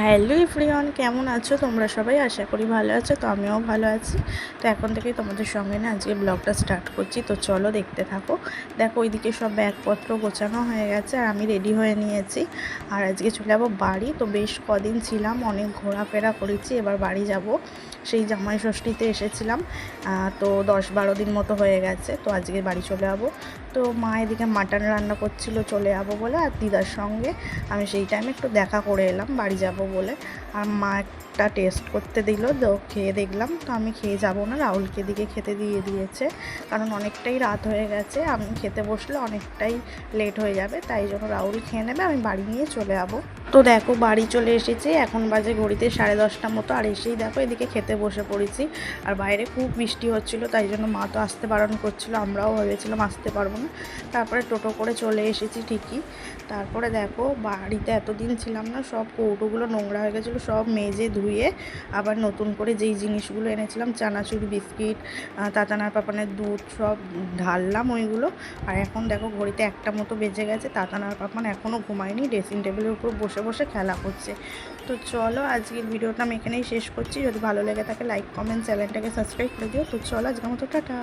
Hello everyone, কেমন আছো তোমরা সবাই? আশা করি ভালো আছো। তো আমিও ভালো আছি। তো এখন থেকেই তোমাদের সঙ্গে না আজকে ব্লগটা স্টার্ট করছি। তো চলো দেখতে থাকো। দেখো ওইদিকে সব ব্যাগপত্র গোছানো হয়ে গেছে আর আমি রেডি হয়ে নিয়েছি। আর আজকে চলে যাবো বাড়ি। তো বেশ কদিন ছিলাম, অনেক ঘোরাফেরা করেছি, এবার বাড়ি যাব। সেই জামাই ষষ্ঠীতে এসেছিলাম, তো 10-12 দিন মতো হয়ে গেছে। তো আজকে বাড়ি চলে যাবো। তো মা এদিকে মাটন রান্না করছিল, চলে যাবো বলে, আর দিদার সঙ্গে আমি সেই টাইমে একটু দেখা করে এলাম বাড়ি যাব বলে। আর মা একটা টেস্ট করতে দিল, তো খেয়ে দেখলাম। তো আমি খেয়ে যাব না, রাহুলকে দিকে খেতে দিয়ে দিয়েছে, কারণ অনেকটাই রাত হয়ে গেছে, আমি খেতে বসলে অনেকটাই লেট হয়ে যাবে, তাই জন্য রাহুল খেয়ে নেবে, আমি বাড়ি নিয়ে চলে যাবো। তো দেখো বাড়ি চলে এসেছি, এখন বাজে ঘড়িতে 10:30 মতো। আর এসেই দেখো এদিকে খেতে বসে পড়েছি। আর বাইরে খুব বৃষ্টি হচ্ছিলো, তাই জন্য মা তো আসতে বারণ করছিল, আমরাও ভেবেছিলাম আসতে পারবো না। তারপরে টোটো করে চলে এসেছি ঠিকই। তারপরে দেখো বাড়িতে এতদিন ছিলাম না, সব কৌটোগুলো নোংরা হয়ে গেছিলো, সব মেজে ধুয়ে আবার নতুন করে যেই জিনিসগুলো এনেছিলাম, চানাচুর, বিস্কিট, তাতানার পাপানের দুধ, সব ঢাললাম ওইগুলো। আর এখন দেখো ঘড়িতে 1টা মতো বেজে গেছে, তাতানার পাপান এখনও ঘুমায়নি, ড্রেসিং টেবিলের উপর বসে বসে খেলা করছে। তো চলো আজকের ভিডিওটা আমি এখানেই শেষ করছি। যদি ভালো লেগে থাকে লাইক, কমেন্ট, চ্যানেলটাকে সাবস্ক্রাইব করে দিও। তো চলো আজকের মতো টাটা।